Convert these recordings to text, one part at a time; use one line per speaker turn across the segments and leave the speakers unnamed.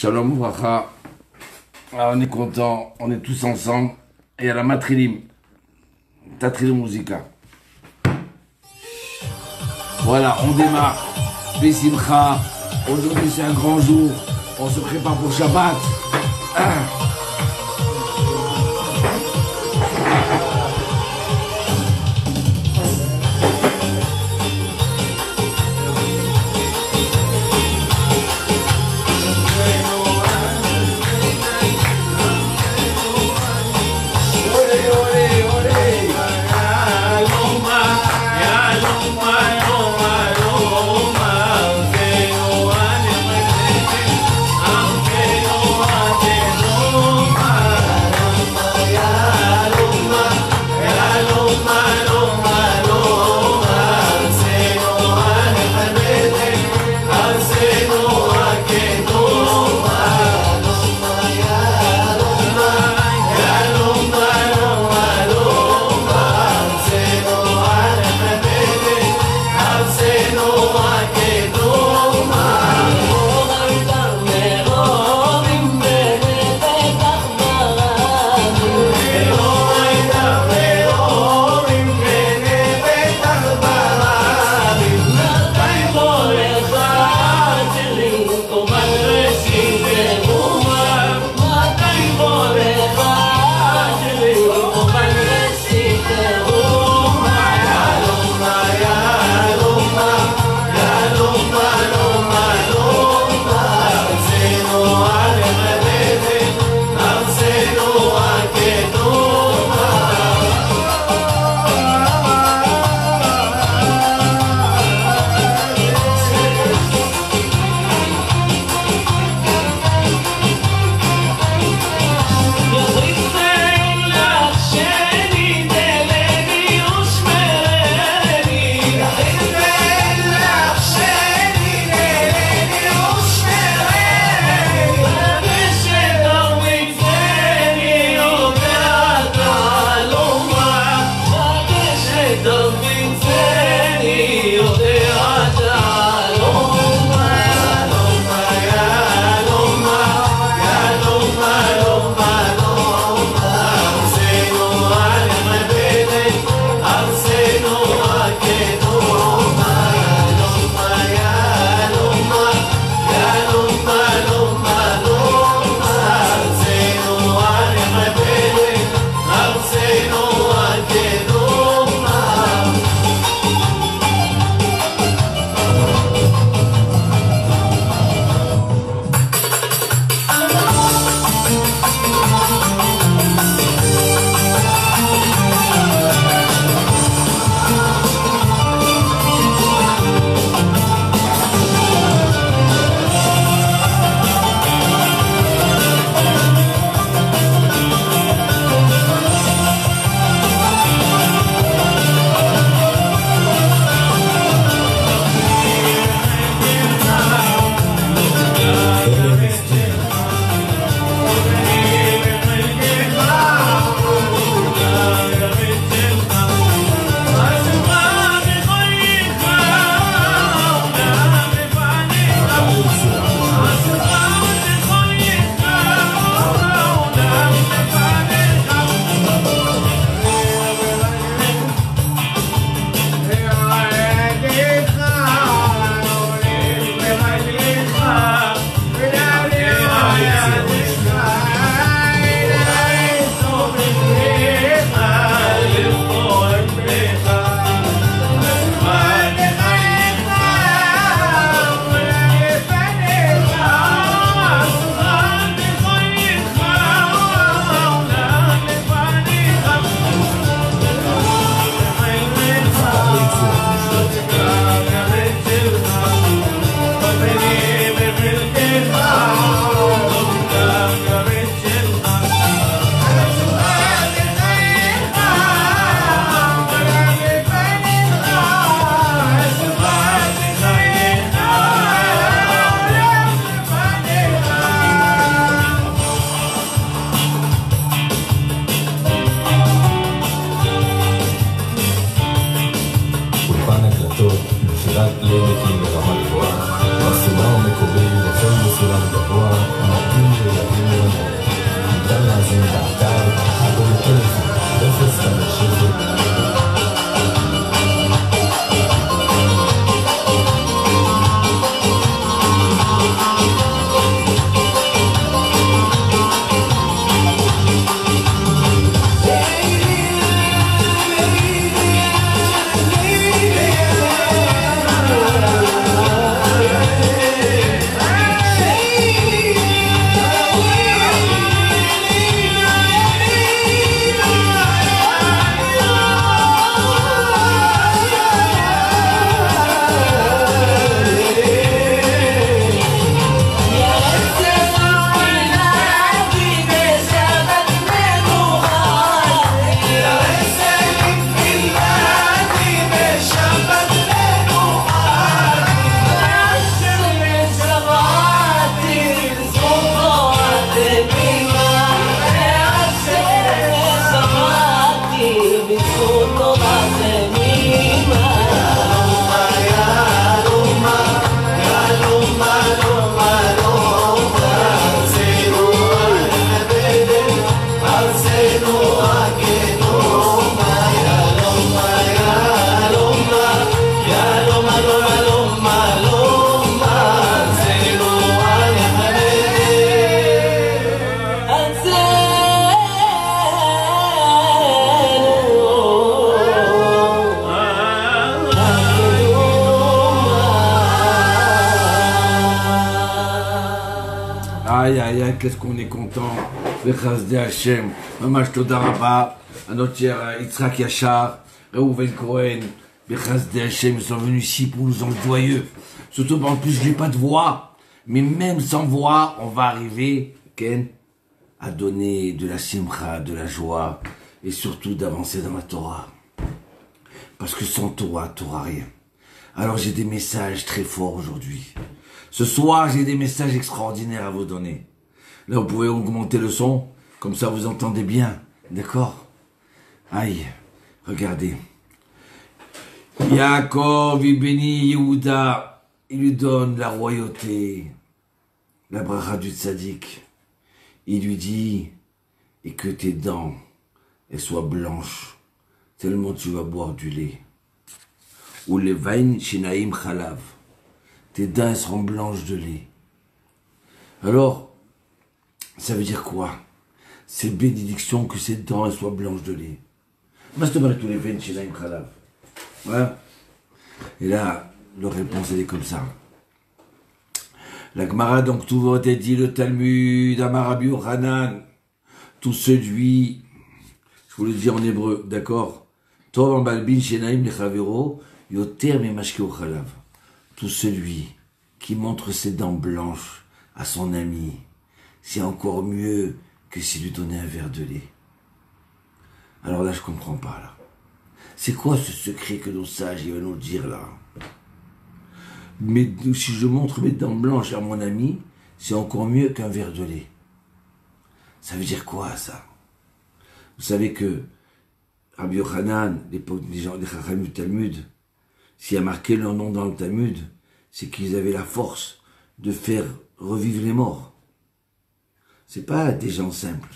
Shalom Ouvracha. On est content, on est tous ensemble. Et à la Matrilim, Tatrilim Musica. Voilà, on démarre. Besimcha. Aujourd'hui c'est un grand jour. On se prépare pour Shabbat.
יצירת כלי נקי ברמה גבוהה, בסולם המקורי, נופל בסולם גבוה,
Aïe, aïe, aïe, qu'est-ce qu'on est content. Bechazde Hashem. Mamash Toda Rabba. À notre cher Yitzhak Yachar. Reuven Cohen. Bechazde Hashem. Ils sont venus ici pour nous rendre joyeux. Surtout, en plus, je n'ai pas de voix. Mais même sans voix, on va arriver, Ken, à donner de la simcha, de la joie. Et surtout d'avancer dans la Torah. Parce que sans Torah, Torah rien. Alors j'ai des messages très forts aujourd'hui. Ce soir, j'ai des messages extraordinaires à vous donner. Là, vous pouvez augmenter le son, comme ça vous entendez bien. D'accord? Aïe, regardez. Yaakov, il bénit Yehuda, il lui donne la royauté, la bracha du tzaddik. Il lui dit, et que tes dents, elles soient blanches, tellement tu vas boire du lait. Ou les vain shinaim chalav. Tes dents elles seront blanches de lait. Alors, ça veut dire quoi? C'est bénédiction que ces dents elles soient blanches de lait. Moi, je te tous les vain shinaim chalav. Voilà. Et là, leur réponse elle est comme ça. La Gemara donc tout va être dit le Talmud, Amar Rabbi Yochanan, tout celui, je vous le dis en hébreu, d'accord? Tov en balbin shenaim lechavero. Tout celui qui montre ses dents blanches à son ami, c'est encore mieux que s'il lui donnait un verre de lait. Alors là, je comprends pas, là. C'est quoi ce secret que nos sages, ils vont nous dire, là? Mais si je montre mes dents blanches à mon ami, c'est encore mieux qu'un verre de lait. Ça veut dire quoi, ça? Vous savez que Rabbi Yochanan, l'époque des gens des Chachamim du Talmud, s'il y a marqué leur nom dans le Talmud, c'est qu'ils avaient la force de faire revivre les morts. C'est pas des gens simples.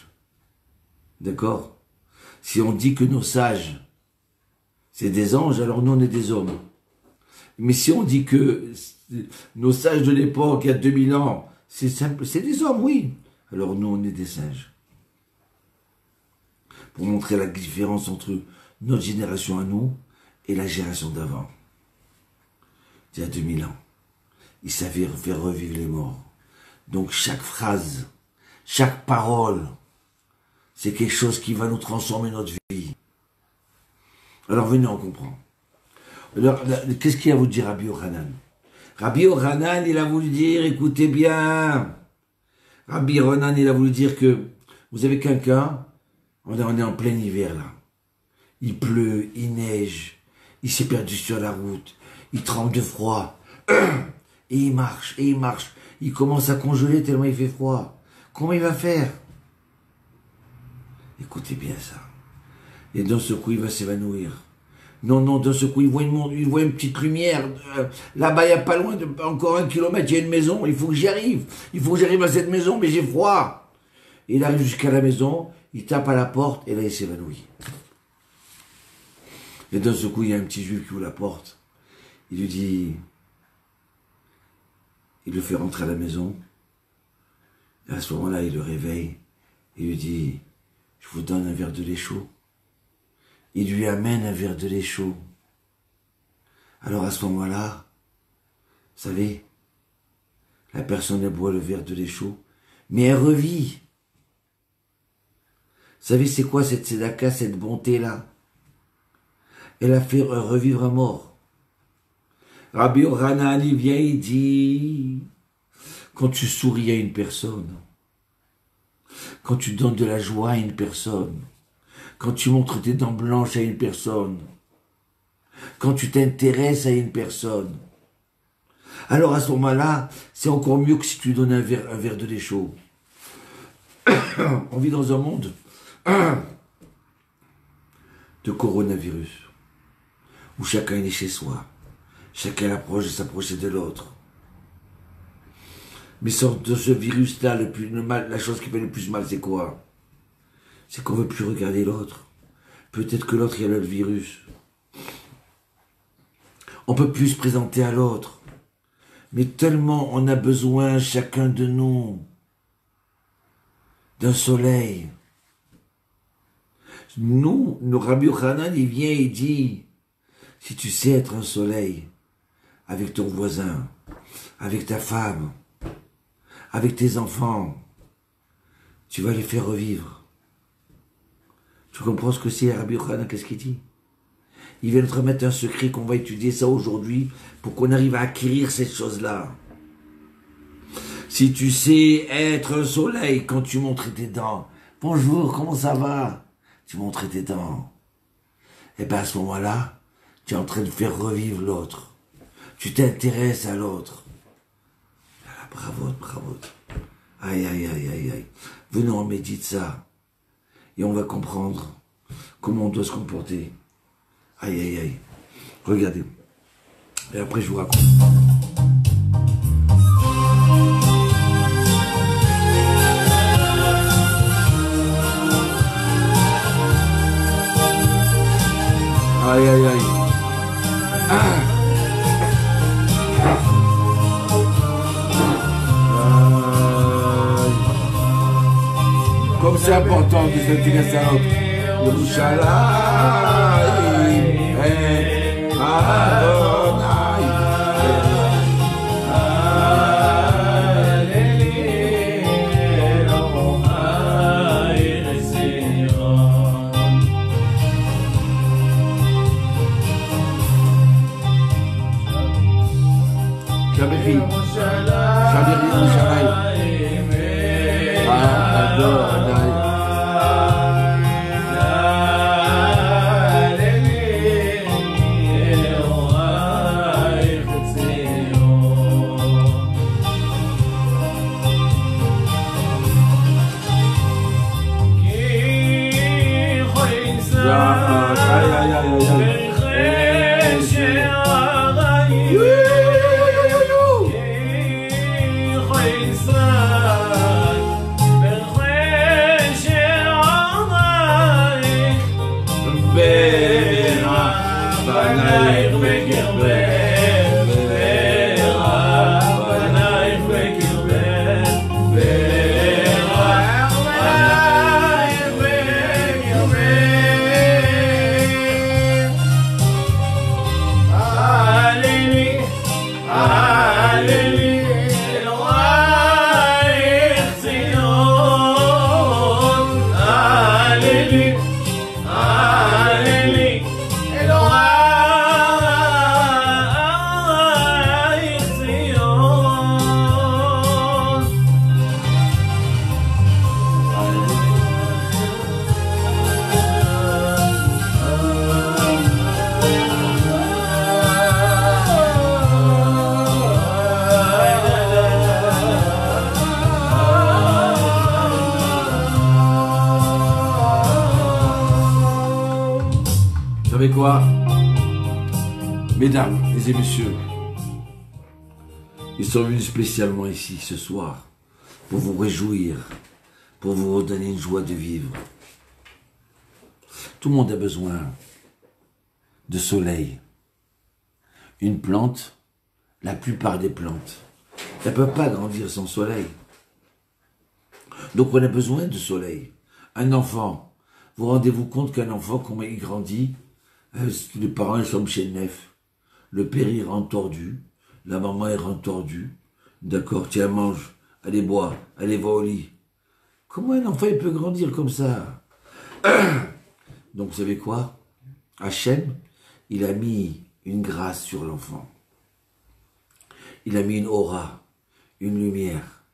D'accord? Si on dit que nos sages, c'est des anges, alors nous on est des hommes. Mais si on dit que nos sages de l'époque, il y a 2000 ans, c'est simple, c'est des hommes, oui. Alors nous on est des singes. Pour montrer la différence entre notre génération à nous et la génération d'avant. Il y a 2000 ans. Ils savaient faire revivre les morts. Donc chaque phrase, chaque parole, c'est quelque chose qui va nous transformer notre vie. Alors venez, on comprend. Alors, qu'est-ce qu'il a voulu dire Rabbi Yochanan? Rabbi Yochanan, il a voulu dire, écoutez bien. Rabbi Yochanan, il a voulu dire que vous avez quelqu'un, on est en plein hiver là. Il pleut, il neige, il s'est perdu sur la route. Il tremble de froid, et il marche, et il marche. Il commence à congeler tellement il fait froid. Comment il va faire? Écoutez bien ça. Et d'un seul coup, il va s'évanouir. Non, non, d'un seul coup, il voit une petite lumière. Là-bas, il n'y a pas loin, encore 1 kilomètre, il y a une maison. Il faut que j'y arrive. Il faut que j'arrive à cette maison, mais j'ai froid. Et il arrive jusqu'à la maison, il tape à la porte, et là, il s'évanouit. Et d'un seul coup, il y a un petit juif qui ouvre la porte. Il lui dit, il le fait rentrer à la maison, et à ce moment-là, il le réveille, il lui dit, je vous donne un verre de lait chaud. Il lui amène un verre de lait chaud. Alors à ce moment-là, vous savez, la personne, elle boit le verre de lait chaud, mais elle revit. Vous savez, c'est quoi cette tzedaka, cette bonté-là? Elle a fait revivre un mort. Rabbi Yochanan, il vient, il dit, quand tu souris à une personne, quand tu donnes de la joie à une personne, quand tu montres tes dents blanches à une personne, quand tu t'intéresses à une personne, alors à ce moment-là, c'est encore mieux que si tu donnes un verre de lait chaud. On vit dans un monde de coronavirus, où chacun est chez soi. Chacun approche de s'approcher de l'autre. Mais de ce virus-là, la chose qui fait le plus mal, c'est quoi? C'est qu'on ne veut plus regarder l'autre. Peut-être que l'autre, il a le virus. On ne peut plus se présenter à l'autre. Mais tellement on a besoin, chacun de nous, d'un soleil. Nous, le Rabbi Yochanan, il vient et dit, si tu sais être un soleil, avec ton voisin, avec ta femme, avec tes enfants. Tu vas les faire revivre. Tu comprends ce que c'est, Rabbi Yochanan, qu'est-ce qu'il dit? Il vient de te remettre un secret qu'on va étudier ça aujourd'hui pour qu'on arrive à acquérir cette chose-là. Si tu sais être un soleil quand tu montres tes dents, bonjour, comment ça va? Tu montres tes dents. Et bien à ce moment-là, tu es en train de faire revivre l'autre. Tu t'intéresses à l'autre. Ah, bravo, bravo. Aïe, aïe, aïe, aïe, aïe. Venez, on médite ça. Et on va comprendre comment on doit se comporter. Aïe, aïe, aïe. Regardez. Et après, je vous raconte. Aïe, aïe, aïe. Ah. Comme c'est important de s'intéresser à l'autre. Yerushalayim, Adonai. Shabiri Yerushalayim, Adonai. Vous savez quoi? Mesdames et messieurs, ils sont venus spécialement ici ce soir pour vous réjouir, pour vous redonner une joie de vivre. Tout le monde a besoin de soleil. Une plante, la plupart des plantes, elle ne peut pas grandir sans soleil. Donc on a besoin de soleil. Un enfant, vous rendez-vous compte qu'un enfant, comment il grandit? Les parents ils sont chez le neuf. Le père il rentre tordu, la maman elle rentre tordue. D'accord, tiens mange, allez bois, allez va au lit. Comment un enfant il peut grandir comme ça? Donc vous savez quoi? Hachem, il a mis une grâce sur l'enfant. Il a mis une aura, une lumière.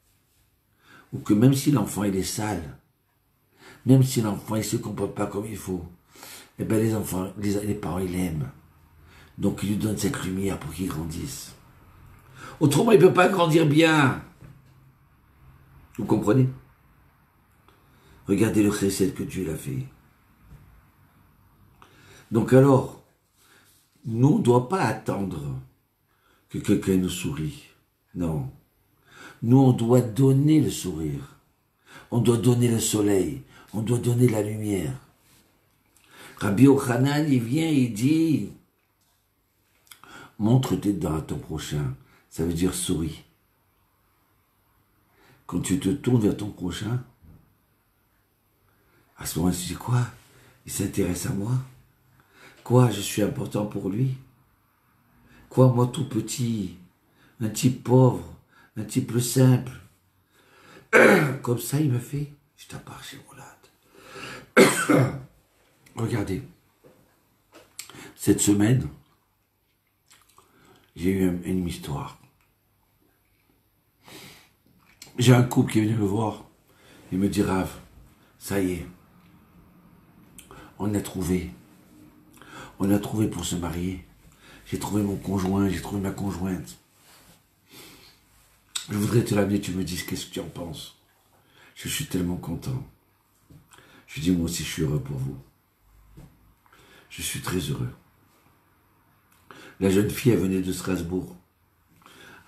Ou que même si l'enfant il est sale, même si l'enfant il se comporte pas comme il faut, eh bien les enfants, les parents ils l'aiment. Donc ils lui donnent cette lumière pour qu'il grandisse. Autrement il ne peut pas grandir bien. Vous comprenez? Regardez le chesed que Dieu l'a fait. Donc alors, nous on ne doit pas attendre que quelqu'un nous sourie. Non. Nous on doit donner le sourire. On doit donner le soleil. On doit donner la lumière. Rabbi Yochanan, il vient, il dit, montre tes dents à ton prochain, ça veut dire souris. Quand tu te tournes vers ton prochain, à ce moment-là, tu dis quoi? Il s'intéresse à moi? Quoi? Je suis important pour lui? Quoi? Moi tout petit, un type pauvre, un type simple, Comme ça, il me fait, je t'appars chez Roulade. Regardez, cette semaine, j'ai eu une histoire. J'ai un couple qui est venu me voir. Il me dit, Rav, ça y est, on a trouvé pour se marier. J'ai trouvé mon conjoint, j'ai trouvé ma conjointe. Je voudrais te l'amener, tu me dises qu'est-ce que tu en penses. Je suis tellement content. Je dis, moi aussi, je suis heureux pour vous. Je suis très heureux. La jeune fille, elle venait de Strasbourg.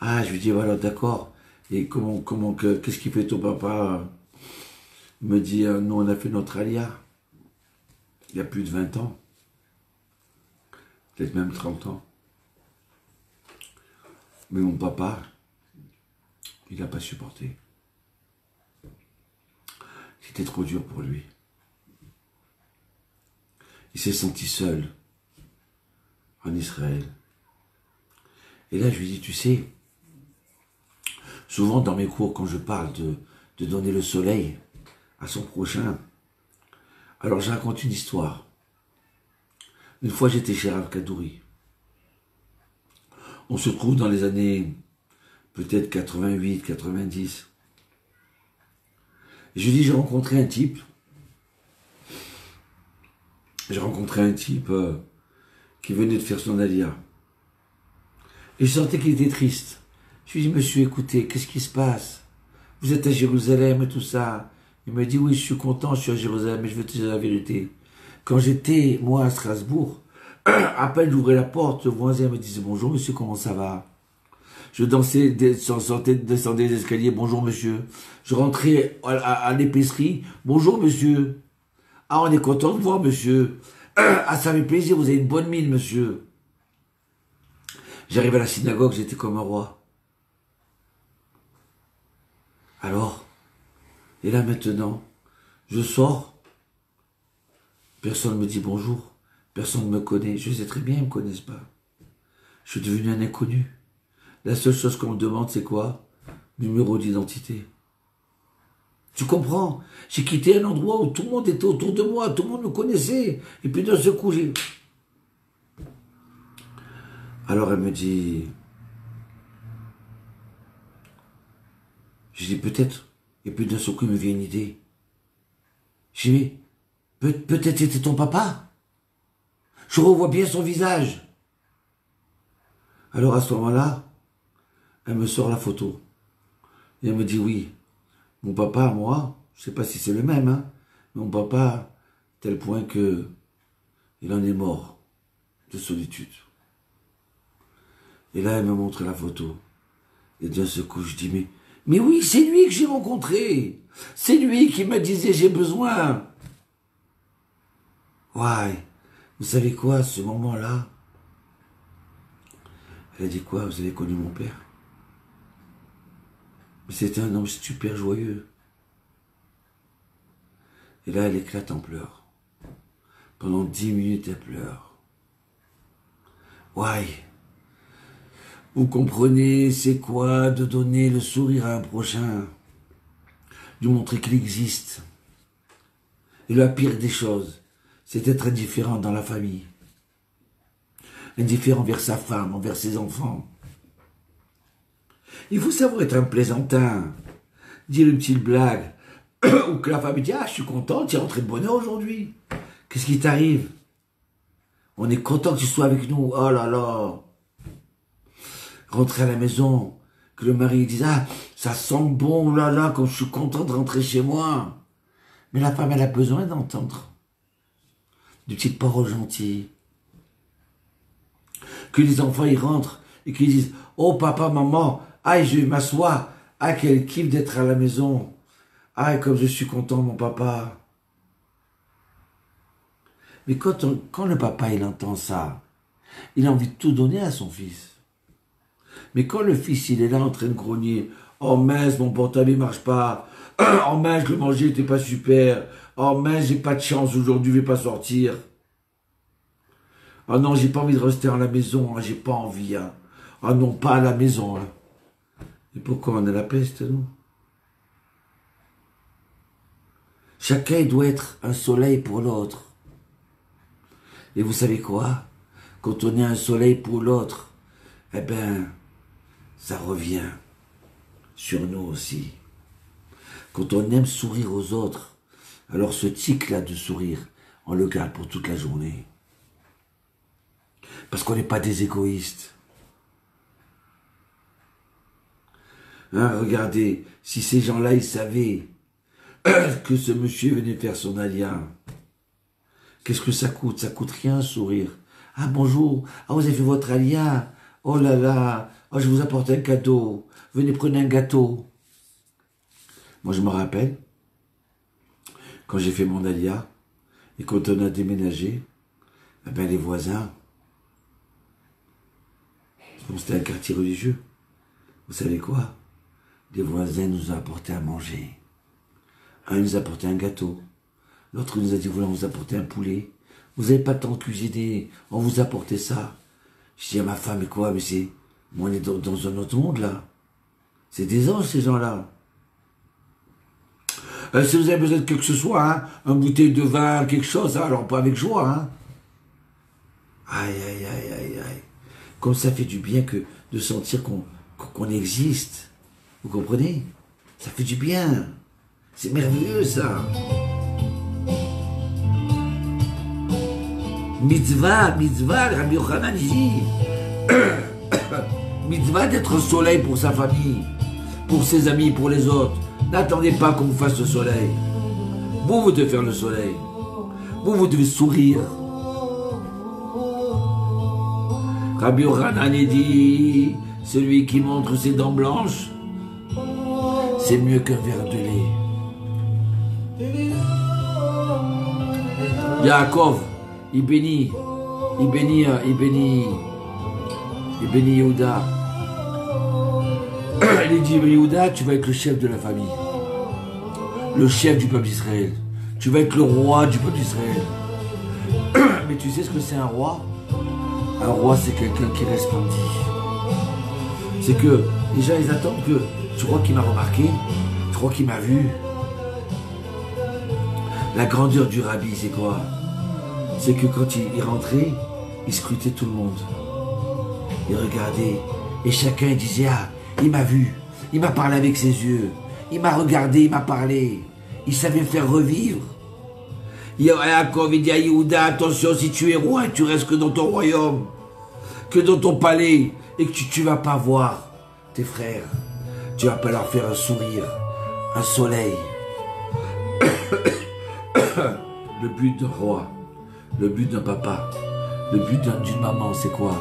Ah, je lui dis, voilà, d'accord. Et qu'est-ce qu'il fait ton papa? Il me dit, nous, on a fait notre alia. Il y a plus de 20 ans. Peut-être même 30 ans. Mais mon papa, il n'a pas supporté. C'était trop dur pour lui. Il s'est senti seul en Israël. Et là, je lui dis, tu sais, souvent dans mes cours, quand je parle de donner le soleil à son prochain, alors je raconte une histoire. Une fois, j'étais chez Rav Kadouri. On se trouve dans les années peut-être 88, 90. Et je lui dis, j'ai rencontré un type. Qui venait de faire son alia. Et je sentais qu'il était triste. Je lui dis, monsieur, écoutez, qu'est-ce qui se passe? Vous êtes à Jérusalem et tout ça. Il me dit, oui, je suis content, je suis à Jérusalem, mais je veux te dire la vérité. Quand j'étais, moi, à Strasbourg, à peine j'ouvrais la porte, le voisin me disait, bonjour, monsieur, comment ça va? Je descendais les escaliers, bonjour, monsieur. Je rentrais à l'épicerie, bonjour, monsieur. Ah, on est content de voir, monsieur. Ah, ça fait plaisir, vous avez une bonne mine, monsieur. J'arrive à la synagogue, j'étais comme un roi. Alors, et là maintenant, je sors, personne ne me dit bonjour, personne ne me connaît, je sais très bien, ils ne me connaissent pas. Je suis devenu un inconnu. La seule chose qu'on me demande, c'est quoi? Numéro d'identité. Tu comprends? J'ai quitté un endroit où tout le monde était autour de moi, tout le monde me connaissait, et puis d'un seul coup, j'ai... Alors elle me dit... Je dis peut-être, et puis d'un seul coup, il me vient une idée. Je dis, mais peut-être c'était ton papa? Je revois bien son visage. Alors à ce moment-là, elle me sort la photo. Et elle me dit, oui, mon papa, moi, je sais pas si c'est le même, hein, mais mon papa, tel point que il en est mort de solitude. Et là, elle me montre la photo. Et d'un seul coup, je dis, mais oui, c'est lui que j'ai rencontré. C'est lui qui me disait, j'ai besoin. Ouais, vous savez quoi, à ce moment-là, elle a dit quoi? Vous avez connu mon père? Mais c'était un homme super joyeux. Et là, elle éclate en pleurs. Pendant 10 minutes, elle pleure. Ouais. Vous comprenez, c'est quoi de donner le sourire à un prochain? De montrer qu'il existe. Et la pire des choses, c'est d'être indifférent dans la famille. Indifférent envers sa femme, envers ses enfants. Il faut savoir être un plaisantin. Dire une petite blague. Ou que la femme dit, ah, je suis content, tu es rentré de bonne heure aujourd'hui. Qu'est-ce qui t'arrive? On est content que tu sois avec nous. Oh là là. Rentrer à la maison. Que le mari dise, ah, ça sent bon, oh là là, quand je suis content de rentrer chez moi. Mais la femme, elle a besoin d'entendre des petites paroles gentilles. Que les enfants, ils rentrent et qu'ils disent, oh papa, maman, ah, je m'assois. Ah, quel kiff d'être à la maison. Ah, comme je suis content, mon papa. Mais quand le papa, il entend ça, il a envie de tout donner à son fils. Mais quand le fils, il est là en train de grogner, oh mince, mon portable, il marche pas. Oh mince, le manger n'était pas super. Oh mince, j'ai pas de chance aujourd'hui, je vais pas sortir. Ah non, j'ai pas envie de rester à la maison, hein, j'ai pas envie. Hein. Ah non, pas à la maison. Hein. Et pourquoi on a la peste, nous? Chacun doit être un soleil pour l'autre. Et vous savez quoi? Quand on est un soleil pour l'autre, eh ben, ça revient sur nous aussi. Quand on aime sourire aux autres, alors ce tic-là de sourire, on le garde pour toute la journée. Parce qu'on n'est pas des égoïstes. Hein, regardez, si ces gens-là, ils savaient que ce monsieur venait faire son alia, qu'est-ce que ça coûte? Ça coûte rien, sourire. Ah, bonjour. Ah, vous avez fait votre alia. Oh là là. Oh, je vous apporte un cadeau. Venez, prenez un gâteau. Moi, je me rappelle, quand j'ai fait mon alia, et quand on a déménagé, eh ben, les voisins, c'était un quartier religieux. Vous savez quoi? Les voisins nous ont apporté à manger. Un nous a apporté un gâteau. L'autre nous a dit, voilà, on vous apporter un poulet. Vous n'avez pas le temps de cuisiner. On vous a apporté ça. Je dis à ma femme, mais quoi? Mais c'est... On est dans un autre monde, là. C'est des anges, ces gens-là. Si vous avez besoin de quelque chose, hein, un bouteille de vin, quelque chose, hein, alors pas avec joie, hein. Aïe, aïe, aïe, aïe, aïe. Comme ça fait du bien que de sentir qu'on existe. Vous comprenez? Ça fait du bien. C'est merveilleux, ça. Mitzvah, Rabbi Yochanan dit. Mitzvah d'être soleil pour sa famille, pour ses amis, pour les autres. N'attendez pas qu'on vous fasse le soleil. Vous devez faire le soleil. Vous devez sourire. Rabbi Yochanan dit, celui qui montre ses dents blanches, c'est mieux qu'un verre de lait. Yaakov, il bénit Yehuda. Il dit, Yehuda, tu vas être le chef de la famille. Le chef du peuple d'Israël. Tu vas être le roi du peuple d'Israël. Mais tu sais ce que c'est un roi? Un roi, c'est quelqu'un qui resplendit. C'est que les gens, ils attendent que... Tu crois qu'il m'a remarqué? Tu crois qu'il m'a vu? La grandeur du rabbi, c'est quoi? C'est que quand il rentrait, il scrutait tout le monde. Il regardait. Et chacun disait, ah, il m'a vu. Il m'a parlé avec ses yeux. Il m'a regardé, il m'a parlé. Il savait faire revivre. Yaakov, il dit à Yehuda, attention, si tu es roi, tu restes que dans ton royaume, que dans ton palais, et que tu vas pas voir tes frères. Tu vas pas leur faire un sourire, un soleil. Le but d'un roi, le but d'un papa, le but d'une maman, c'est quoi?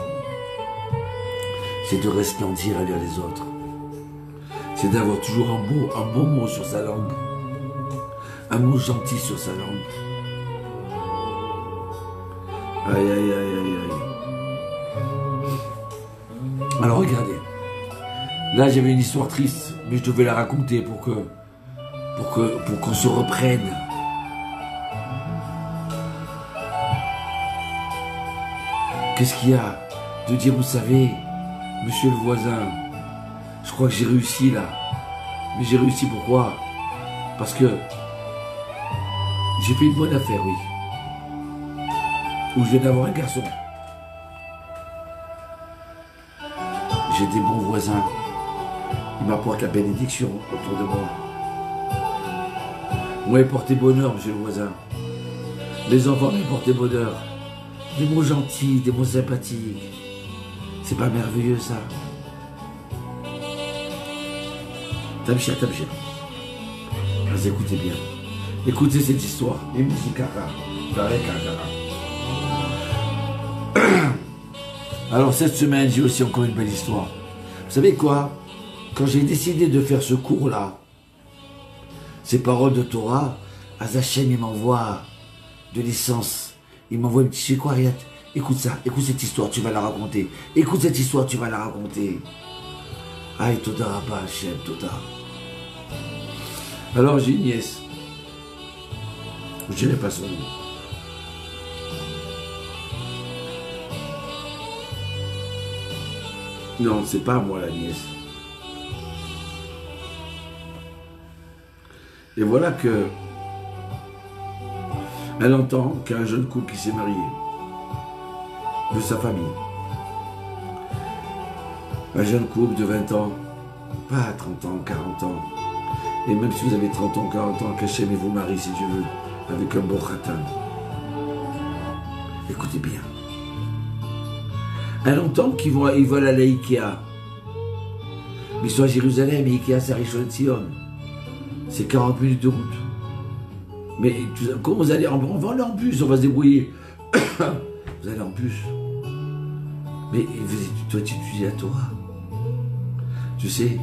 C'est de resplendir envers les autres. C'est d'avoir toujours un bon mot sur sa langue. Un mot gentil sur sa langue. Aïe, aïe, aïe, aïe, aïe. Alors regardez. Là, j'avais une histoire triste, mais je devais la raconter pour qu'on se reprenne. Qu'est-ce qu'il y a? De dire, vous savez, monsieur le voisin, je crois que j'ai réussi là. Mais j'ai réussi pourquoi? Parce que j'ai fait une bonne affaire, oui. Où je viens d'avoir un garçon. J'ai des bons voisins. Ils m'apportent la bénédiction autour de moi. Vous m'avez porté bonheur, monsieur le voisin. Les enfants m'ont porté bonheur. Des mots gentils, des mots sympathiques. C'est pas merveilleux, ça? Tabchir. Vas-y, écoutez bien. Écoutez cette histoire. Et Moussikara. Alors, cette semaine, j'ai aussi encore une belle histoire. Vous savez quoi? Quand j'ai décidé de faire ce cours-là, ces paroles de Torah, Azachem, il m'envoie de l'essence. Il m'envoie un petit chez quoi, Ariat? Écoute ça, écoute cette histoire, tu vas la raconter. Écoute cette histoire, tu vas la raconter. Aïe, Toda Rabba, Hachem, Toda. Alors, j'ai une nièce. Je dirais pas son nom. Non, c'est pas moi la nièce. Et voilà que Elle entend qu'il y a un jeune couple qui s'est marié, de sa famille. Un jeune couple de 20 ans, pas 30 ans, 40 ans. Et même si vous avez 30 ans, 40 ans, cachez-moi vous mariez si Dieu veut, avec un beau khatan. Écoutez bien. Elle entend qu'ils veulent aller à Ikea. Mais ils sont à Jérusalem, et Ikea c'est à Rishon LeZion. C'est 40 minutes de route. Mais comment vous allez? On va aller en bus, on va se débrouiller. Vous allez en bus. Mais toi, tu étudies la Torah. Tu sais,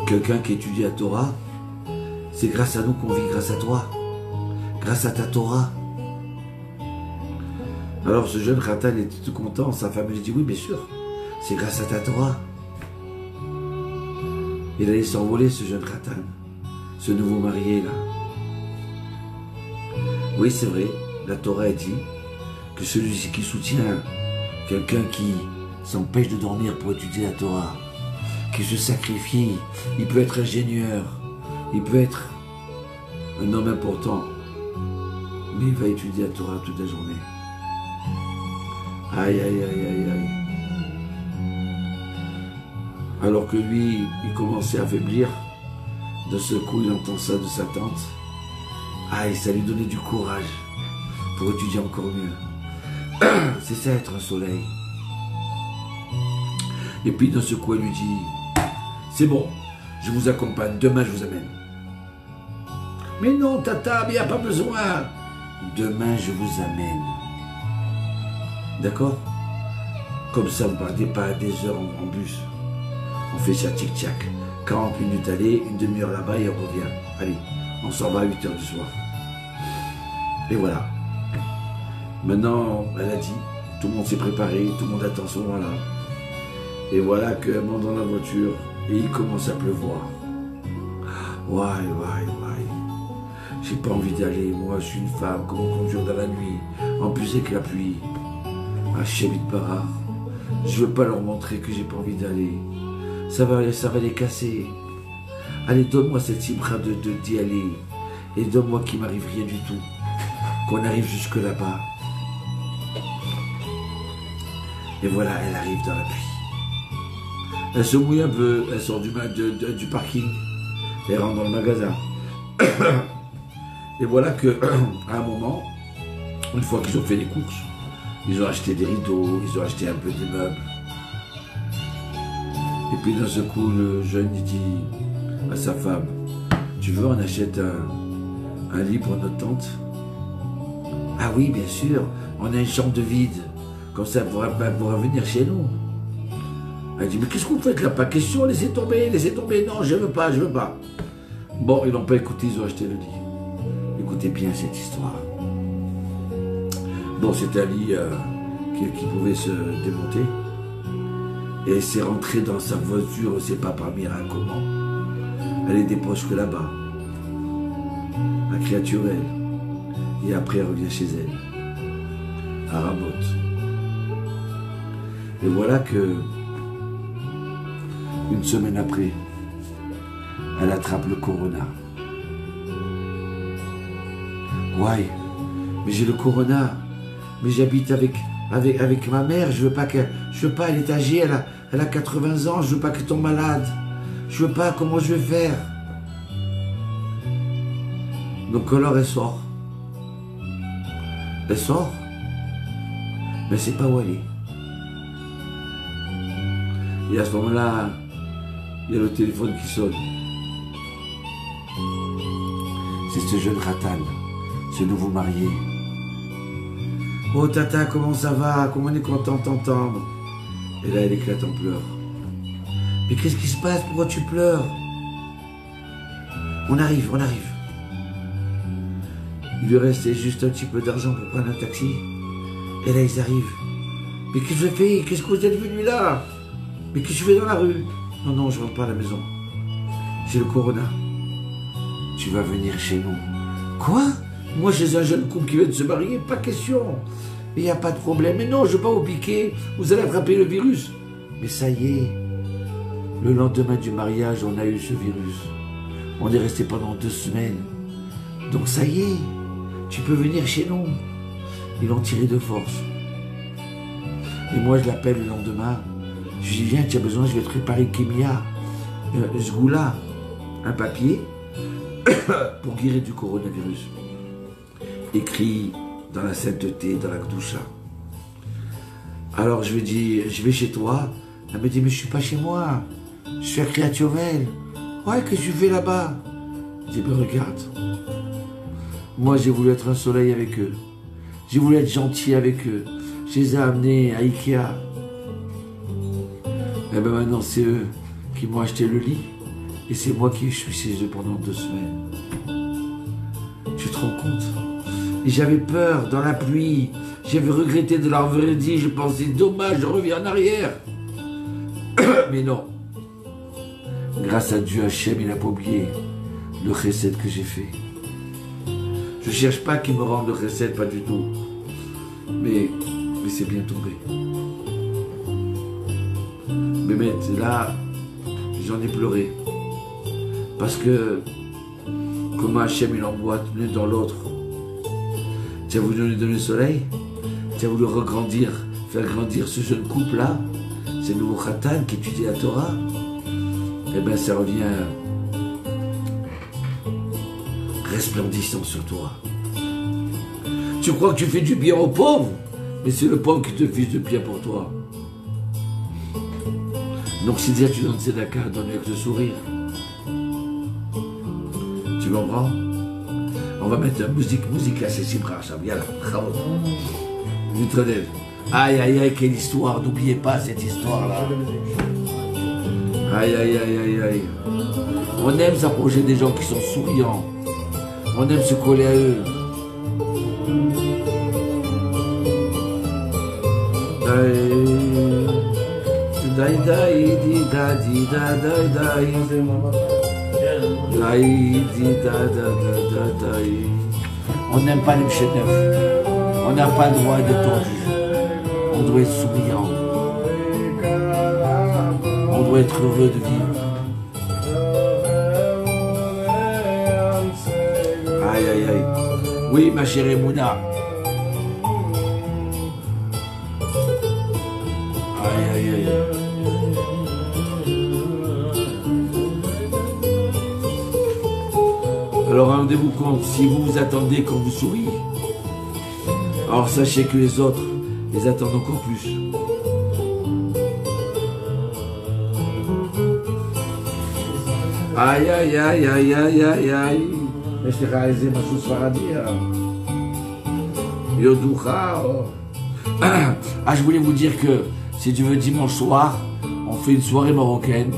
quelqu'un qui étudie la Torah, c'est grâce à nous qu'on vit, grâce à toi. Grâce à ta Torah. Alors ce jeune Khatan était tout content, sa femme lui dit oui bien sûr, c'est grâce à ta Torah. Il allait s'envoler ce jeune Khatan, ce nouveau marié là. Oui c'est vrai, la Torah a dit que celui qui soutient quelqu'un qui s'empêche de dormir pour étudier la Torah, qui se sacrifie, il peut être ingénieur, il peut être un homme important, mais il va étudier la Torah toute la journée. Aïe, aïe, aïe, aïe, aïe. Alors que lui, il commençait à faiblir, de ce coup, il entend ça de sa tante. Aïe, ça lui donnait du courage pour étudier encore mieux. C'est ça être un soleil. Et puis, de ce coup, elle lui dit, c'est bon, je vous accompagne, demain je vous amène. Mais non, tata, il n'y a pas besoin. Demain, je vous amène. D'accord? Comme ça, vous ne partez pas à des heures en bus. On fait ça tic-tac. 40 minutes aller, une demi-heure là-bas et on revient. Allez, on s'en va à 8 h du soir. Et voilà. Maintenant, elle a dit, tout le monde s'est préparé, tout le monde attend ce moment-là. Et voilà qu'elle monte dans la voiture et il commence à pleuvoir. Ouais. J'ai pas envie d'aller, moi je suis une femme, comment conduire dans la nuit, en plus avec la pluie. Ah, Chevit Barra, je veux pas leur montrer que j'ai pas envie d'aller. Ça va les casser. Allez, donne-moi cette simra d'y aller. Et donne-moi qu'il m'arrive rien du tout. Qu'on arrive jusque là-bas. Et voilà, elle arrive dans la pluie. Elle se mouille un peu, elle sort du parking. Elle rentre dans le magasin. Et voilà que, à un moment, une fois qu'ils ont fait les courses, ils ont acheté des rideaux, ils ont acheté un peu des meubles. Et puis d'un seul coup, le jeune il dit à sa femme, tu veux, on achète un lit pour notre tante? Ah oui, bien sûr, on a une chambre de vide, comme ça elle pourra venir chez nous. Elle dit, mais qu'est-ce que vous faites là? Pas question, laissez tomber, non, je veux pas. Bon, ils n'ont pas écouté, ils ont acheté le lit. Écoutez bien cette histoire. Bon, c'est un lit qui pouvait se démonter. Et elle s'est rentrée dans sa voiture, on ne sait pas par miracle comment. Elle est dépose que là-bas. La créature, elle. Et après, elle revient chez elle. À Ramot. Et voilà que, une semaine après, elle attrape le corona. Ouais, mais j'ai le corona. Mais j'habite avec ma mère, je veux pas, elle est âgée, elle a 80 ans, je veux pas qu'elle tombe malade. Je veux pas, comment je vais faire? Donc alors elle sort. Elle sort, mais elle sait pas où elle est. Et à ce moment-là, il y a le téléphone qui sonne. C'est ce jeune Khatan, ce nouveau marié. Oh tata, comment ça va? Comment on est content de t'entendre? Et là, elle éclate en pleurs. Mais qu'est-ce qui se passe? Pourquoi tu pleures? On arrive. Il lui restait juste un petit peu d'argent pour prendre un taxi. Et là, ils arrivent. Mais qu'est-ce que je fais? Qu'est-ce que vous êtes venu là? Mais qu'est-ce que je fais dans la rue? Non, je rentre pas à la maison. J'ai le corona. Tu vas venir chez nous. Quoi? Moi, j'ai un jeune couple qui vient de se marier, pas question. Mais il n'y a pas de problème. Mais non, je ne veux pas vous piquer. Vous allez attraper le virus. Mais ça y est. Le lendemain du mariage, on a eu ce virus. On est resté pendant 2 semaines. Donc ça y est, tu peux venir chez nous. Ils l'ont tiré de force. Et moi, je l'appelle le lendemain. Je lui dis, viens, tu as besoin, je vais te préparer Kémia, ce goût-là, un papier pour guérir du coronavirus. Écrit dans la sainteté, dans la Gdoucha. Alors je lui dis, je vais chez toi. Elle me dit, mais je suis pas chez moi. Je suis à Créatiovel. Ouais, qu'est-ce que tu fais là-bas? Je dis, ben regarde. Moi, j'ai voulu être un soleil avec eux. J'ai voulu être gentil avec eux. Je les ai amenés à Ikea. Et ben maintenant, c'est eux qui m'ont acheté le lit. Et c'est moi qui suis chez eux pendant 2 semaines. Tu te rends compte? Et j'avais peur dans la pluie. J'avais regretté de leur avoir dit. Je pensais, dommage, je reviens en arrière. Mais non. Grâce à Dieu, Hachem, il n'a pas oublié le chesed que j'ai fait. Je ne cherche pas qu'il me rende le chesed, pas du tout. Mais c'est bien tombé. Mais là, j'en ai pleuré. Parce que, comment Hachem, il envoie l'une dans l'autre. Tu as voulu lui donner le soleil, tu as voulu regrandir, faire grandir ce jeune couple-là, ce nouveau Khatan qui étudie la Torah. Eh bien, ça revient resplendissant sur toi. Tu crois que tu fais du bien aux pauvres, mais c'est le pauvre qui te fiche de bien pour toi. Donc, si déjà tu donnes tzedaka, donne avec le sourire. Tu comprends? On va mettre musique à ces cibras, viens là, bravo. Vitronel. Aïe, aïe, aïe, quelle histoire, n'oubliez pas cette histoire-là. Aïe, aïe, aïe, aïe, aïe. On aime s'approcher des gens qui sont souriants. On aime se coller à eux. On n'aime pas les chefs-d'œuvre. On n'a pas le droit d'être tendu. On doit être souriant. On doit être heureux de vivre. Aïe, aïe, aïe. Oui, ma chère Emouna. Aïe, aïe, aïe. Alors rendez-vous compte, si vous vous attendez quand vous souriez, alors sachez que les autres les attendent encore plus. Aïe, aïe, aïe, aïe, aïe, aïe, aïe. Mais je t'ai réalisé ma chose paradis. Yodoucha. Ah, je voulais vous dire que si tu veux, dimanche soir, on fait une soirée marocaine.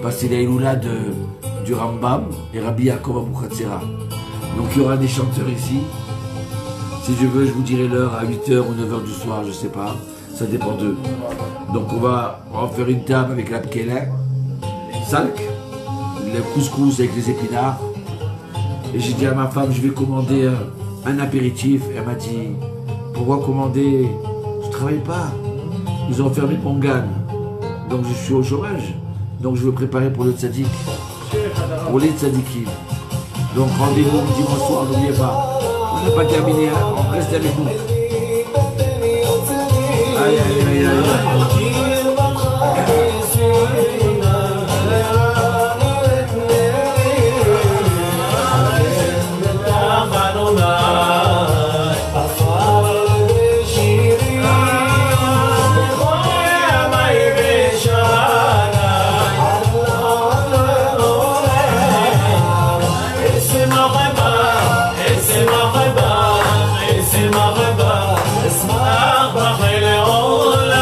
Parce que c'est la Iloula du Rambam et Rabbi Yaakov Abouchatzera. Donc il y aura des chanteurs ici. Si je veux, je vous dirai l'heure à 8h ou 9h du soir, je sais pas. Ça dépend d'eux. Donc on va faire une table avec la pkela, salk, le couscous avec les épinards. Et j'ai dit à ma femme, je vais commander un apéritif. Et elle m'a dit, pourquoi commander? Je travaille pas. Ils ont fermé Pongan. Donc je suis au chômage. Donc je veux préparer pour le tzaddik. Pour les tzaddikim. Donc rendez-vous dimanche soir, n'oubliez pas. On n'a pas terminé, hein. On reste avec nous. Aïe, aïe, aïe, aïe, aïe.
اسمع بخيل علا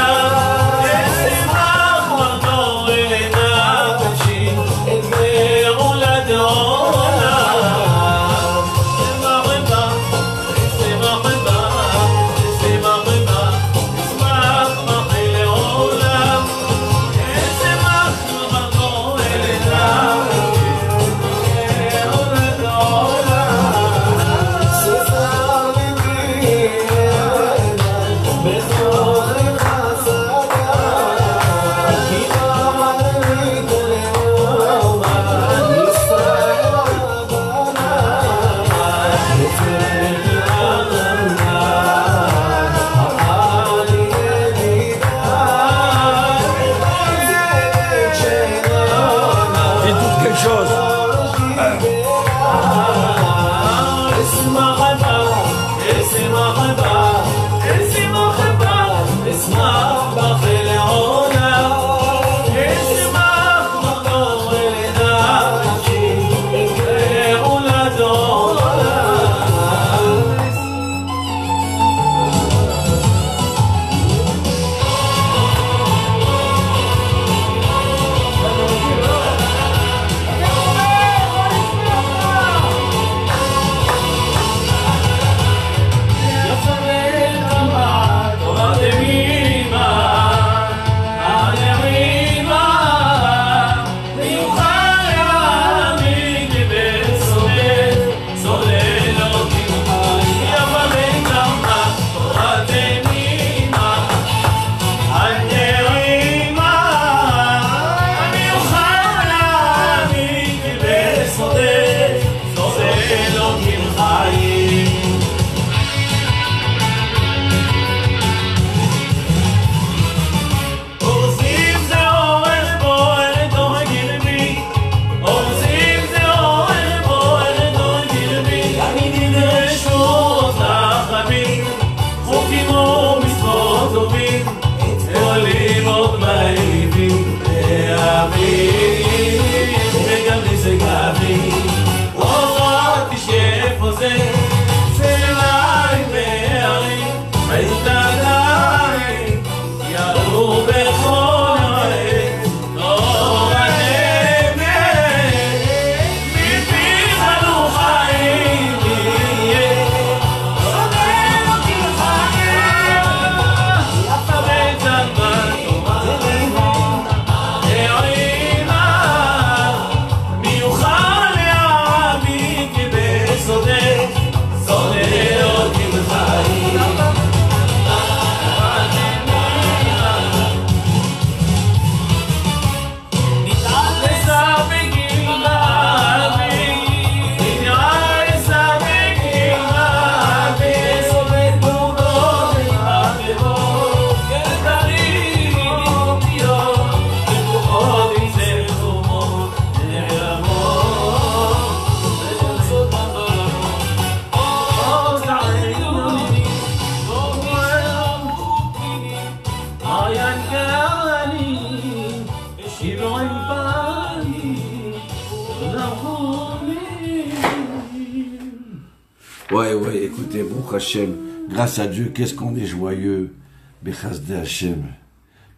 Écoutez, Baruch Hashem, grâce à Dieu, qu'est-ce qu'on est joyeux. Bechazde Hashem.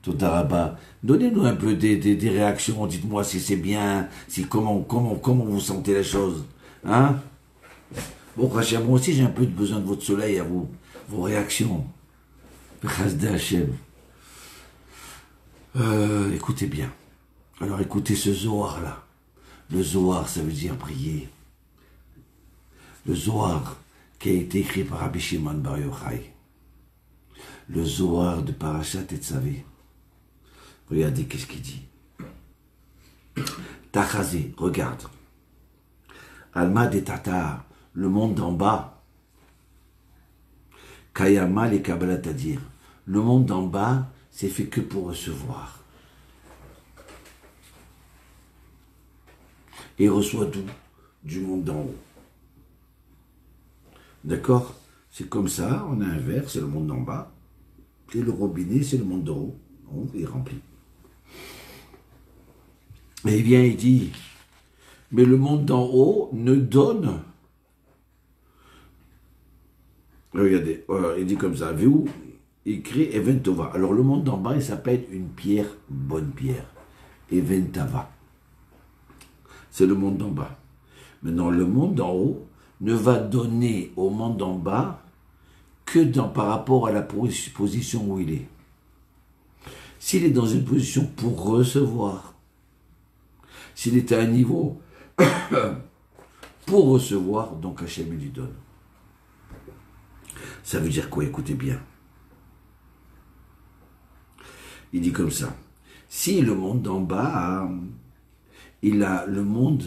Toda Rabba. Donnez-nous un peu des réactions, dites-moi si c'est bien, si comment vous sentez la chose. Hein? Baruch Hashem, moi aussi j'ai un peu besoin de votre soleil à vous, vos réactions. Bechazde Hashem. Écoutez bien. Alors écoutez ce Zohar là. Le Zohar, ça veut dire prier. Le Zohar qui a été écrit par Rabbi Shimon Bar Yochai. Le Zohar de Parashat Tetzavé. Regardez qu'est-ce qu'il dit. Tachazé, regarde. Alma de Tatar, le monde d'en bas. Kayama les Kabbalat à dire. Le monde d'en bas, c'est fait que pour recevoir. Et reçoit d'où? Du monde d'en haut. D'accord? C'est comme ça, on a un verre, c'est le monde d'en bas. Et le robinet, c'est le monde d'en haut. Il est rempli. Et il vient, il dit, mais le monde d'en haut ne donne. Regardez, il dit comme ça, vu il écrit Even Tova. Alors le monde d'en bas, il s'appelle une pierre, bonne pierre. Even Tava. C'est le monde d'en bas. Maintenant, le monde d'en haut ne va donner au monde d'en bas que par rapport à la position où il est. S'il est dans une position pour recevoir, s'il est à un niveau pour recevoir, donc Hachem lui donne. Ça veut dire quoi? Écoutez bien. Il dit comme ça. Si le monde d'en bas, il a le monde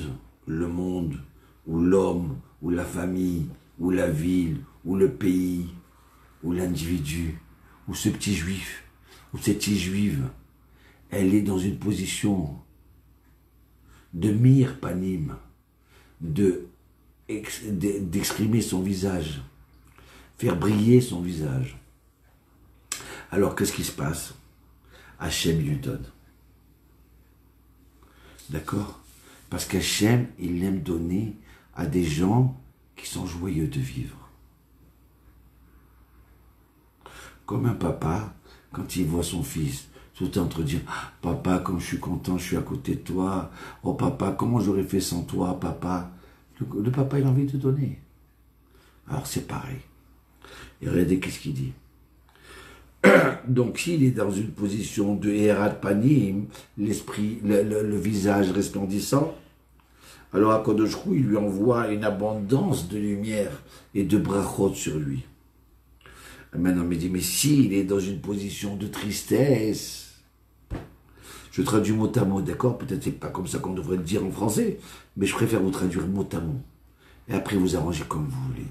ou l'homme, ou la famille, ou la ville, ou le pays, ou l'individu, ou ce petit juif, ou cette petite juive, elle est dans une position de mir panim, d'exprimer son visage, faire briller son visage. Alors qu'est-ce qui se passe? Hachem lui donne. D'accord? Parce qu'Hachem, il aime donner à des gens qui sont joyeux de vivre. Comme un papa, quand il voit son fils, tout entre dire ah, « Papa, comme je suis content, je suis à côté de toi. Oh papa, comment j'aurais fait sans toi, papa ?» Le papa, il a envie de donner. Alors c'est pareil. Et regardez qu'est-ce qu'il dit. Donc s'il est dans une position de Erat Panim, l'esprit, le visage resplendissant, alors Akadosh Hu, il lui envoie une abondance de lumière et de brachot sur lui. Et maintenant, il me dit, mais s'il est dans une position de tristesse, je traduis mot à mot, d'accord? Peut-être c'est pas comme ça qu'on devrait le dire en français, mais je préfère vous traduire mot à mot. Et après, vous arrangez comme vous voulez.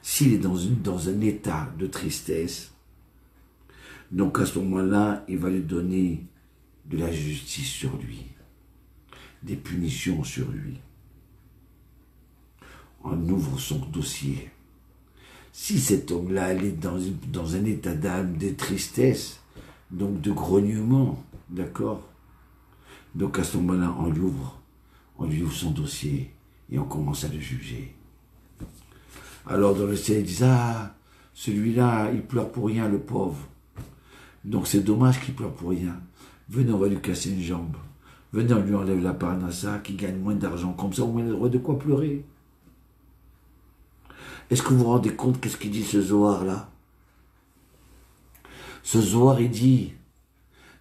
S'il est dans un état de tristesse, donc à ce moment-là, il va lui donner de la justice sur lui, des punitions sur lui. On ouvre son dossier. Si cet homme-là, il est dans un état d'âme, de tristesse, donc de grognement, d'accord? Donc à ce moment-là, on lui ouvre son dossier et on commence à le juger. Alors dans le ciel, ils disent, ah, celui-là, il pleure pour rien, le pauvre. Donc c'est dommage qu'il pleure pour rien. Venez, on va lui casser une jambe. Venez, on lui enlève la parnassa, qui gagne moins d'argent. Comme ça, on a le droit de quoi pleurer. Est-ce que vous vous rendez compte qu'est-ce qu'il dit ce Zohar-là? Ce Zohar, il dit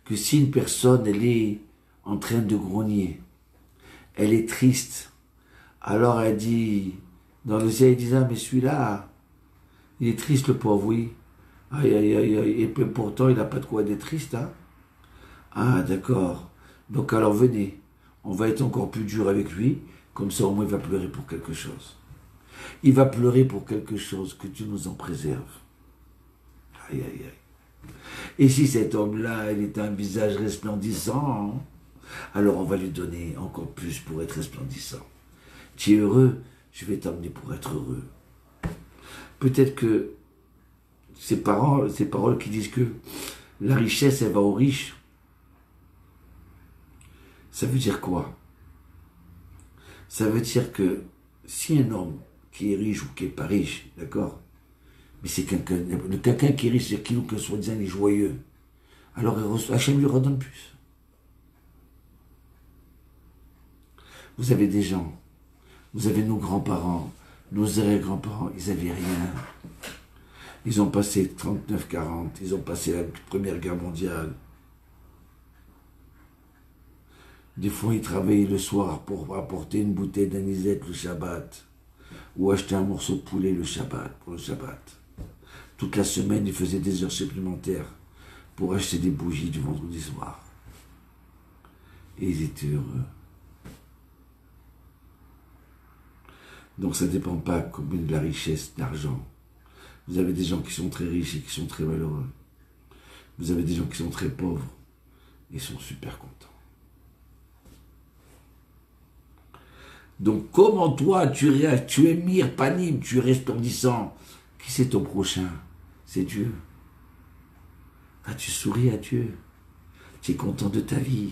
que si une personne, elle est en train de grogner, elle est triste, alors elle dit, dans le ciel, il dit, ah, mais celui-là, il est triste, le pauvre, oui. Aïe, aïe, aïe, aïe, et pourtant, il n'a pas de quoi être triste, hein. Ah, d'accord. Donc alors, venez, on va être encore plus dur avec lui, comme ça, au moins, il va pleurer pour quelque chose. Il va pleurer pour quelque chose, que Dieu nous en préserve. Aïe, aïe, aïe. Et si cet homme-là, il est un visage resplendissant, alors on va lui donner encore plus pour être resplendissant. Tu es heureux, je vais t'emmener pour être heureux. Peut-être que ces paroles qui disent que la richesse, elle va aux riches, ça veut dire quoi? Ça veut dire que si un homme qui est riche ou qui est pas riche, d'accord? Mais c'est quelqu'un qui est riche, c'est qui, que soi-disant, il est joyeux. Alors Hachem lui redonne plus. Vous avez des gens, vous avez nos grands-parents, nos arrière-grands-parents, ils n'avaient rien. Ils ont passé 39-40, ils ont passé la Première Guerre mondiale. Des fois, ils travaillaient le soir pour apporter une bouteille d'anisette le Shabbat, ou acheter un morceau de poulet le Shabbat, pour le Shabbat. Toute la semaine, ils faisaient des heures supplémentaires pour acheter des bougies du vendredi soir. Et ils étaient heureux. Donc ça ne dépend pas comme de la richesse, d'argent. Vous avez des gens qui sont très riches et qui sont très malheureux. Vous avez des gens qui sont très pauvres et sont super contents. Donc comment toi tu réagis, tu es mire, panim, tu es resplendissant. Qui c'est ton prochain? C'est Dieu. Ah, tu souris à Dieu. Tu es content de ta vie.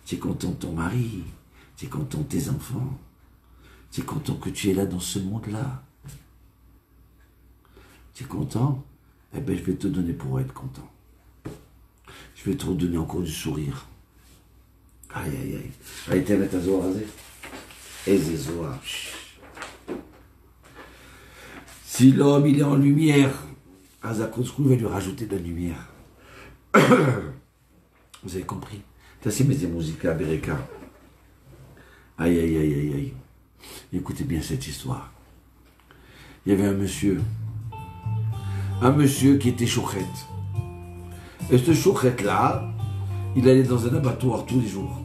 Tu es content de ton mari. Tu es content de tes enfants. Tu es content que tu es là dans ce monde-là. Tu es content? Eh bien, je vais te donner pour être content. Je vais te redonner encore du sourire. Aïe, aïe, aïe. Allez, t'es mettre à Zohar. Et Zohar. Si l'homme, il est en lumière, Azakotskou va lui rajouter de la lumière. Vous avez compris? Ça, c'est mes musiques à Bereka. Aïe, aïe, aïe, aïe, aïe. Écoutez bien cette histoire. Il y avait un monsieur qui était chouchette. Et ce chouchette-là, il allait dans un abattoir tous les jours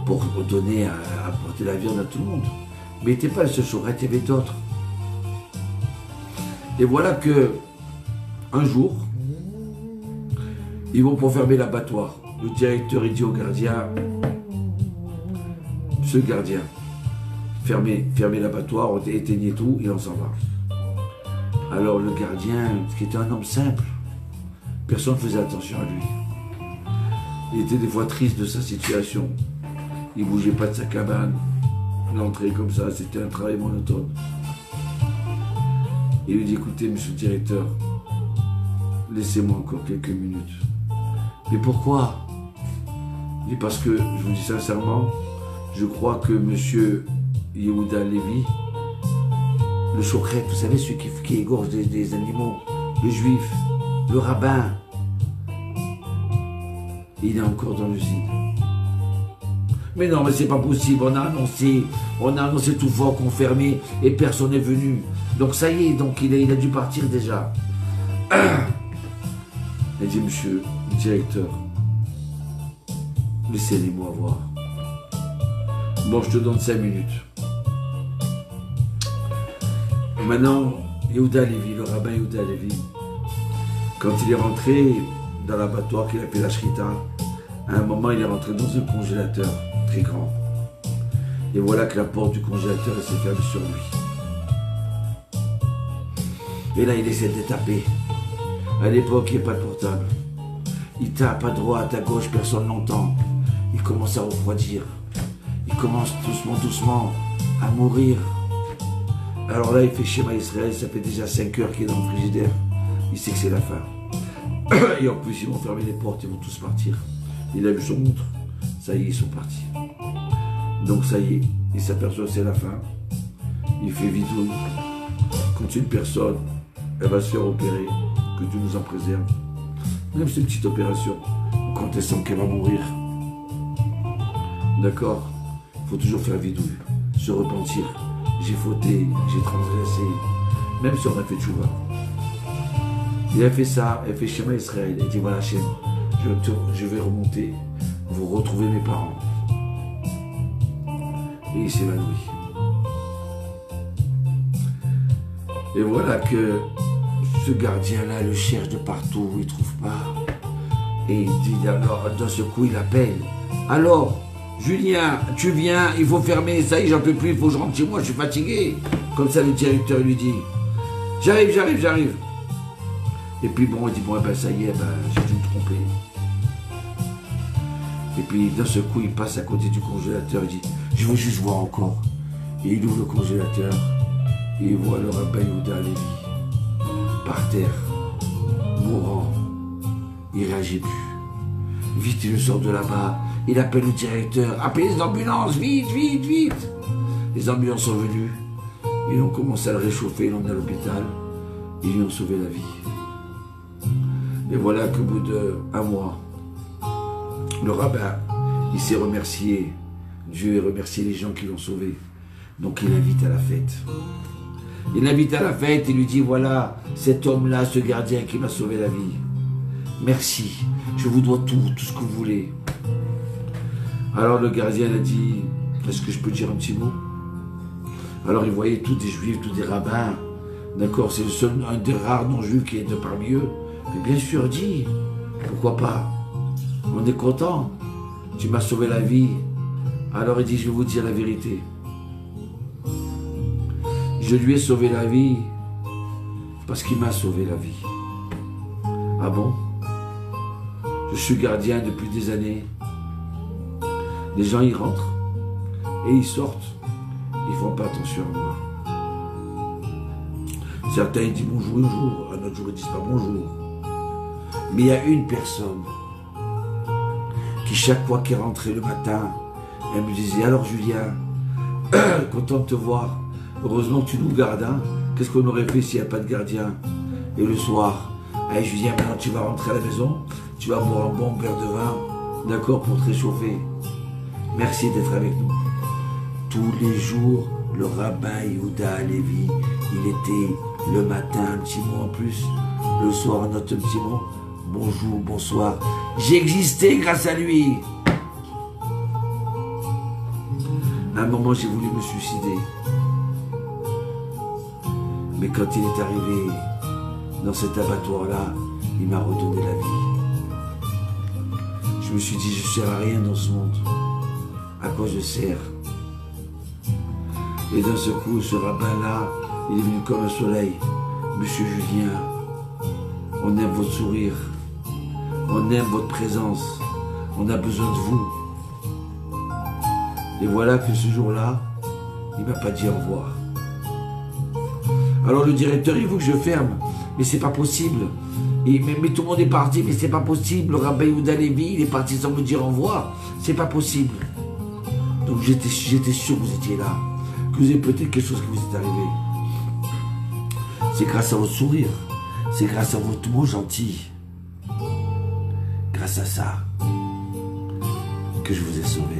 pour donner, apporter la viande à tout le monde. Mais il n'était pas le seul chouchette, il y avait d'autres. Et voilà que, un jour, ils vont pour fermer l'abattoir. Le directeur, il dit au gardien, ce gardien, fermez l'abattoir, éteignez tout, et on s'en va. Alors le gardien, qui était un homme simple, personne ne faisait attention à lui. Il était des fois triste de sa situation. Il ne bougeait pas de sa cabane. L'entrée comme ça, c'était un travail monotone. Il lui dit, écoutez, monsieur le directeur, laissez-moi encore quelques minutes. Mais pourquoi? Il dit, parce que, je vous dis sincèrement, je crois que monsieur Yehuda Lévi, le chokret, vous savez, celui qui égorge des animaux, le juif, le rabbin, il est encore dans l'usine. Mais non, mais c'est pas possible, on a annoncé tout fort qu'on fermait et personne n'est venu. Donc ça y est, donc il a dû partir déjà. Il dit, monsieur le directeur, laissez-les-moi voir. Bon, je te donne 5 minutes. Maintenant, Yehuda Lévi, le rabbin Yehuda Lévi, quand il est rentré dans l'abattoir qu'il a fait la shrita, à un moment, il est rentré dans un congélateur très grand. Et voilà que la porte du congélateur s'est fermée sur lui. Et là, il essaie de taper. À l'époque, il n'y a pas de portable. Il tape à droite, à gauche, personne n'entend. Il commence à refroidir. Il commence doucement à mourir. Alors là, il fait schéma Israël, ça fait déjà 5 heures qu'il est dans le frigidaire. Il sait que c'est la fin. Et en plus, ils vont fermer les portes, ils vont tous partir. Il a vu son montre. Ça y est, ils sont partis. Donc ça y est, il s'aperçoit que c'est la fin. Il fait vidouille. Quand une personne, elle va se faire opérer, que Dieu nous en préserve. Même cette petite opération, quand elle sent qu'elle va mourir. D'accord? Il faut toujours faire vidouille, se repentir. J'ai fauté, j'ai transgressé, même si on a fait tchouva. Il a fait ça, elle fait schéma Israël. Elle dit, voilà Hachem, je vais remonter, vous retrouvez mes parents. Et il s'évanouit. Et voilà que ce gardien-là le cherche de partout, il ne trouve pas. Et il dit, alors, d'un seul coup, il appelle. Alors, Julien, tu viens, il faut fermer, ça y est, j'en peux plus, il faut que je rentre chez moi, je suis fatigué. Comme ça, le directeur lui dit, j'arrive. Et puis bon, il dit, bon, eh ben, ça y est, ben, j'ai dû me tromper. Et puis d'un seul coup, il passe à côté du congélateur, il dit, je veux juste voir encore. Et il ouvre le congélateur et il voit le rabbin Yehuda Lévi par terre, mourant. Il ne réagit plus. Vite, il le sort de là-bas. Il appelle le directeur. Appelez les ambulances, vite, vite, vite. Les ambulances sont venues. Ils ont commencé à le réchauffer, ils l'ont emmené à l'hôpital. Ils lui ont sauvé la vie. Et voilà qu'au bout d'1 mois, le rabbin, il s'est remercié. Dieu a remercié les gens qui l'ont sauvé. Donc il l'invite à la fête. Il l'invite à la fête, il lui dit, voilà, cet homme-là, ce gardien qui m'a sauvé la vie. Merci, je vous dois tout ce que vous voulez. Alors le gardien a dit, est-ce que je peux dire un petit mot? Alors il voyait tous des juifs, tous des rabbins. D'accord, c'est le seul, un des rares non-juifs qui est de parmi eux. Mais bien sûr, dis, pourquoi pas? On est content, tu m'as sauvé la vie. Alors il dit, je vais vous dire la vérité. Je lui ai sauvé la vie parce qu'il m'a sauvé la vie. Ah bon? Je suis gardien depuis des années. Les gens y rentrent et ils sortent. Ils ne font pas attention à moi. Certains ils disent bonjour un jour, un autre jour ils disent pas bonjour. Mais il y a une personne qui chaque fois qu'elle rentrait le matin, elle me disait, alors Julien, content de te voir. Heureusement que tu nous gardes, hein. Qu'est-ce qu'on aurait fait s'il n'y a pas de gardien? Et le soir, allez Julien, maintenant tu vas rentrer à la maison, tu vas boire un bon verre de vin, d'accord, pour te réchauffer. Merci d'être avec nous. Tous les jours, le rabbin Yehuda Lévi, il était le matin un petit mot en plus, le soir un autre petit mot, bonjour, bonsoir. J'ai existé grâce à lui. À un moment, j'ai voulu me suicider. Mais quand il est arrivé dans cet abattoir-là, il m'a redonné la vie. Je me suis dit, je ne sers à rien dans ce monde. À quoi je sers? Et d'un seul coup, ce rabbin-là, il est venu comme un soleil. Monsieur Julien, on aime votre sourire. On aime votre présence. On a besoin de vous. Et voilà que ce jour-là, il ne m'a pas dit au revoir. Alors le directeur, il veut que je ferme. Mais c'est pas possible. Mais tout le monde est parti, mais c'est pas possible. Le rabbin Yehuda Lévi, il est parti sans me dire au revoir. C'est pas possible. Donc j'étais sûr que vous étiez là. Que vous avez peut-être quelque chose qui vous est arrivé. C'est grâce à votre sourire. C'est grâce à votre mot gentil. Grâce à ça que je vous ai sauvé.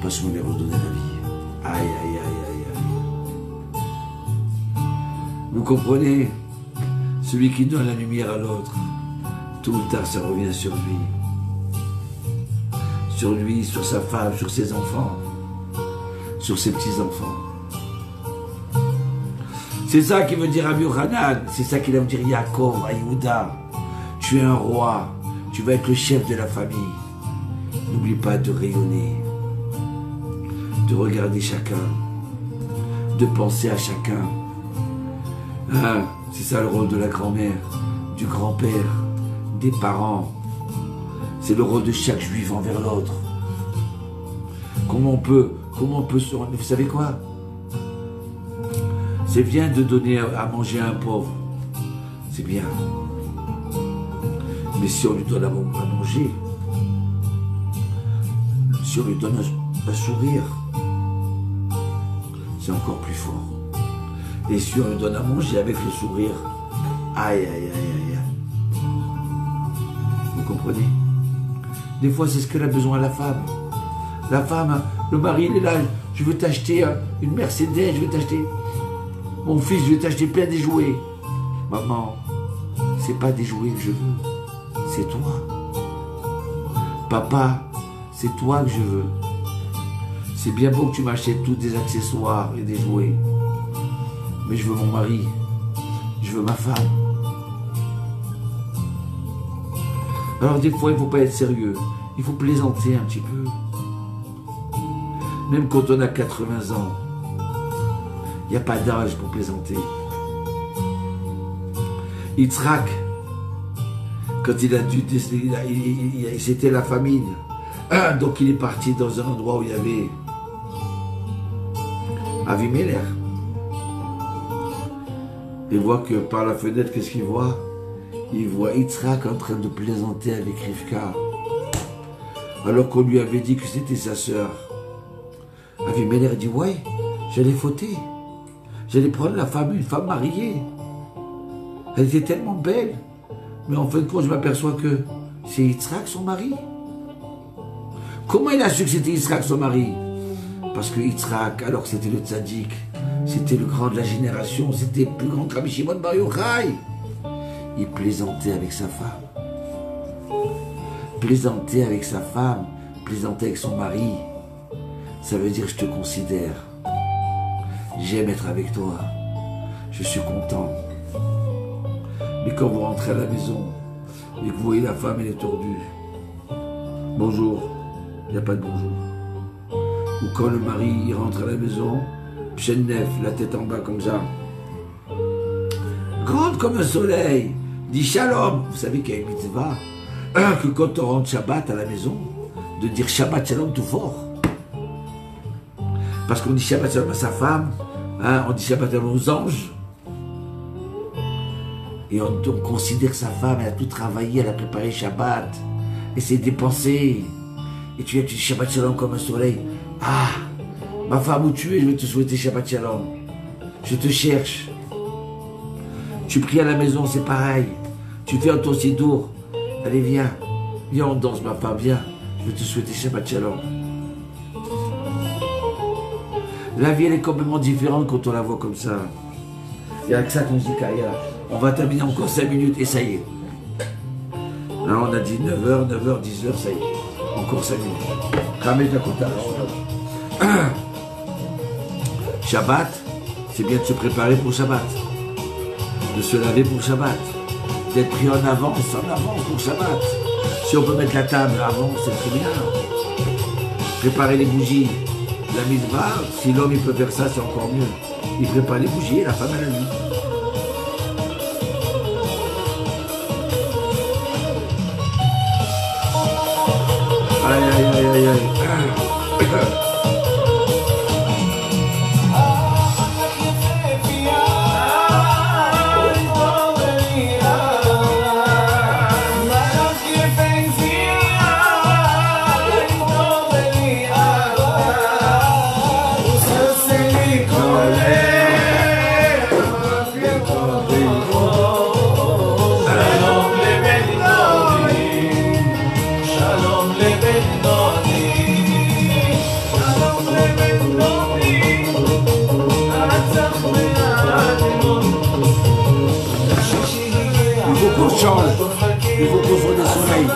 Parce que vous m'avez redonné la vie. Aïe, aïe, aïe, aïe, aïe. Vous comprenez? Celui qui donne la lumière à l'autre, tôt ou tard, ça revient sur lui. Sur lui, sur sa femme, sur ses enfants, sur ses petits-enfants. C'est ça qui veut dire Rabbi Yochanan, c'est ça qui veut dire Yaakov, à Yehuda. Tu es un roi, tu vas être le chef de la famille. N'oublie pas de rayonner, de regarder chacun, de penser à chacun. Ah, c'est ça le rôle de la grand-mère, du grand-père, des parents. C'est le rôle de chaque juif envers l'autre. Comment on peut se... Vous savez quoi? C'est bien de donner à manger à un pauvre. C'est bien. Mais si on lui donne à manger, si on lui donne un sourire, c'est encore plus fort. Et si on lui donne à manger avec le sourire, aïe, aïe, aïe, aïe, aïe. Vous comprenez? Des fois, c'est ce qu'elle a besoin à la femme. La femme, le mari, il est là, je veux t'acheter une Mercedes, je veux t'acheter... Mon fils, je vais t'acheter plein de jouets. Maman, c'est pas des jouets que je veux, c'est toi. Papa, c'est toi que je veux. C'est bien beau que tu m'achètes tous des accessoires et des jouets. Mais je veux mon mari, je veux ma femme. Alors des fois, il ne faut pas être sérieux. Il faut plaisanter un petit peu. Même quand on a 80 ans, il n'y a pas d'âge pour plaisanter. Yitzhak, quand il a dû décider, c'était la famine. Donc il est parti dans un endroit où il y avait Avimelech. Il voit que par la fenêtre, qu'est-ce qu'il voit? Il voit Yitzhak en train de plaisanter avec Rivka. Alors qu'on lui avait dit que c'était sa sœur. Avimelech dit, ouais, j'allais fauter. J'allais prendre la femme, une femme mariée. Elle était tellement belle. Mais en fin de compte, je m'aperçois que c'est Yitzhak son mari. Comment il a su que c'était Yitzhak son mari? Parce que Yitzhak, alors que c'était le tzaddik, c'était le grand de la génération, c'était le plus grand que Rabbi Shimon Bar Yochai. Il plaisantait avec sa femme. Plaisanter avec sa femme, plaisanter avec son mari, ça veut dire je te considère. J'aime être avec toi. Je suis content. Mais quand vous rentrez à la maison et que vous voyez la femme, elle est tordue. Bonjour. Il n'y a pas de bonjour. Ou quand le mari il rentre à la maison, chaîne nef, la tête en bas comme ça. Grande comme un soleil. Dit shalom. Vous savez qu'il y a une mitzvah que quand on rentre Shabbat à la maison, de dire Shabbat shalom tout fort. Parce qu'on dit Shabbat shalom à sa femme, hein, on dit Shabbat shalom aux anges. Et on considère que sa femme, elle a tout travaillé, elle a préparé Shabbat. Et s'est dépensée. Et tu dis Shabbat shalom comme un soleil. Ah, ma femme où tu es, je vais te souhaiter Shabbat shalom. Je te cherche. Tu pries à la maison, c'est pareil. Tu fais un ton sidour. Allez, viens. Viens, on danse, ma femme, viens. Je vais te souhaiter Shabbat shalom. La vie, elle est complètement différente quand on la voit comme ça. Il y a que ça qu'on se dit, on va terminer encore 5 minutes et ça y est. Là, on a dit 9h, 9h, 10h, ça y est. Encore 5 minutes. Ramène ta compta. Shabbat, c'est bien de se préparer pour Shabbat. De se laver pour Shabbat. D'être pris en avance pour Shabbat. Si on peut mettre la table avant, c'est très bien. Préparer les bougies. La mitzvah, si l'homme il peut faire ça, c'est encore mieux. Il prépare les bougies et la femme à la nuit. Aïe, aïe, aïe, aïe, aïe. Il faut qu'on soit des soleils.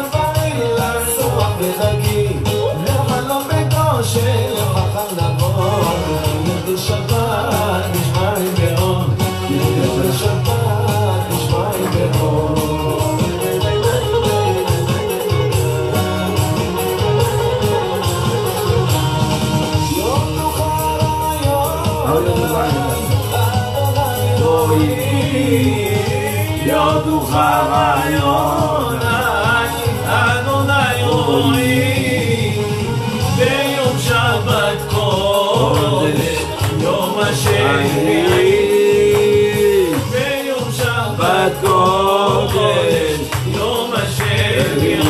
יודוך רעיון אדוני אלוהים ביום שבת קודש יום השביעי ביום שבת קודש יום השביעי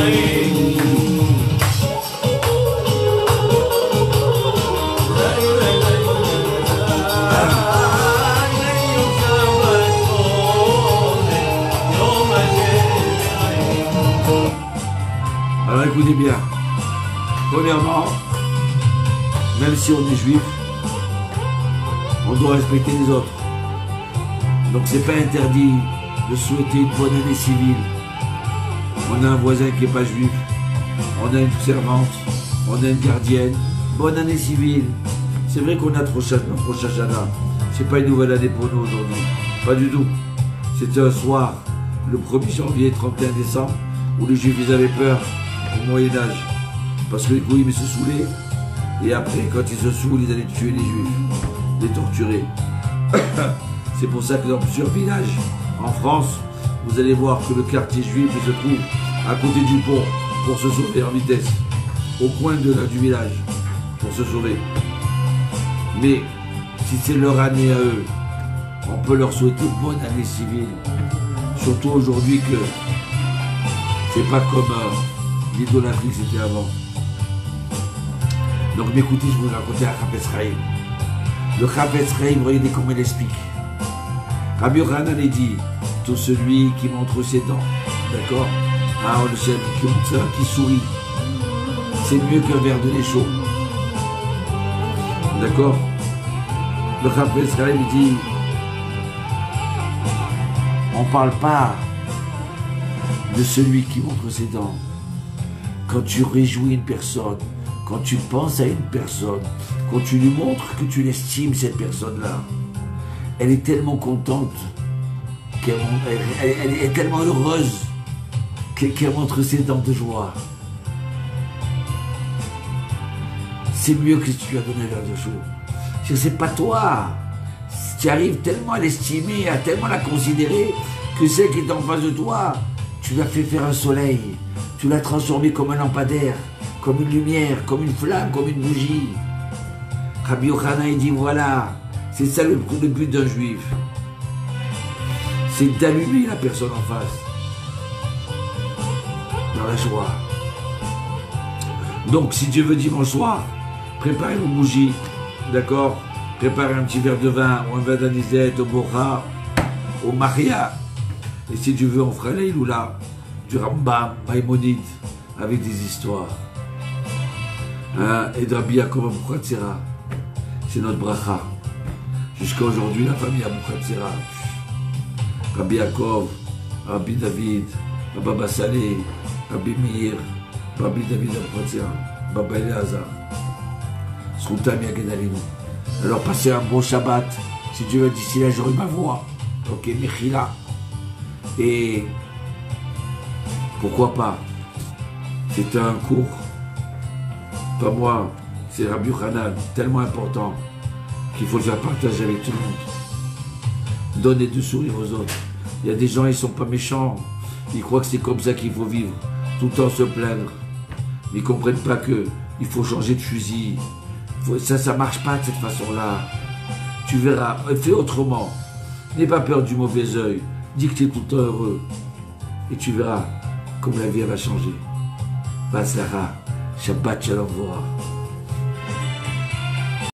Alors écoutez bien, premièrement, même si on est juif, on doit respecter les autres. Donc c'est pas interdit de souhaiter une bonne année civile. On a un voisin qui n'est pas juif, on a une servante, on a une gardienne, bonne année civile. C'est vrai qu'on a Rosh Hashanah, c'est pas une nouvelle année pour nous aujourd'hui, pas du tout. C'était un soir, le 1er janvier, 31 décembre, où les juifs ils avaient peur. Au Moyen-Âge, parce que les goïms se saoulaient, et après, quand ils se saoulent, ils allaient tuer les juifs, les torturer. C'est pour ça que dans plusieurs villages, en France, vous allez voir que le quartier juif se trouve à côté du pont pour se sauver en vitesse, au coin du village, pour se sauver. Mais Si c'est leur année à eux, on peut leur souhaiter bonne année civile. Surtout aujourd'hui que c'est pas comme l'idolâtrie que c'était avant. Donc écoutez, je vais vous raconter un Chafetz Chaim. Le Chafetz Chaim, vous voyez comment il explique. Rabbi Yochanan a dit, tout celui qui montre ses dents, d'accord, qui montre ça, qui sourit, c'est mieux qu'un verre de lait chaud. D'accord. Le Chafetz Chaim dit, on ne parle pas de celui qui montre ses dents. Quand tu réjouis une personne, quand tu penses à une personne, quand tu lui montres que tu l'estimes, cette personne-là, elle est tellement contente, elle est tellement heureuse qu'elle montre ses dents de joie. C'est mieux que si tu lui as donné un verre de chaud. C'est pas toi. Tu arrives tellement à l'estimer, à tellement la considérer, que celle qui est en face de toi, tu l'as fait faire un soleil, tu l'as transformé comme un lampadaire, comme une lumière, comme une flamme, comme une bougie. Rabbi Yochanan, il dit voilà, c'est ça le but d'un juif. C'est d'allumer la personne en face, dans la joie. Donc, si Dieu veut dimanche soir, préparez vos bougies, d'accord? Préparez un petit verre de vin, ou un verre d'anisette, au Bora, au Maria. Et si Dieu veut, on fera l'Iloula, du Rambam, Maïmonide, avec des histoires. Et de Rabbi Yaakov Abuchatzera. C'est notre bracha. Jusqu'à aujourd'hui, la famille Abuchatzera. Rabbi Yaakov, Rabbi David, Baba Saleh, Rabbi Meir, Rabbi David Abuchatzera, Baba Eleazar. Zchutam Yaged Aleinu. Alors passez un bon Shabbat. Si Dieu veut, d'ici là, j'aurai ma voix. Ok, Mechila. Et pourquoi pas? C'est un cours. Pas moi, c'est Rabbi Yochanan, tellement important qu'il faut le faire partager avec tout le monde. Donner du sourire aux autres. Il y a des gens, ils ne sont pas méchants. Ils croient que c'est comme ça qu'il faut vivre, tout le temps se plaindre. Ils ne comprennent pas qu'il faut changer de fusil. Ça ne marche pas de cette façon-là. Tu verras, fais autrement. N'aie pas peur du mauvais œil. Dis que tu es tout le temps heureux. Et tu verras comme la vie va changer. Batzlacha, Shabbat Shalom Vorach.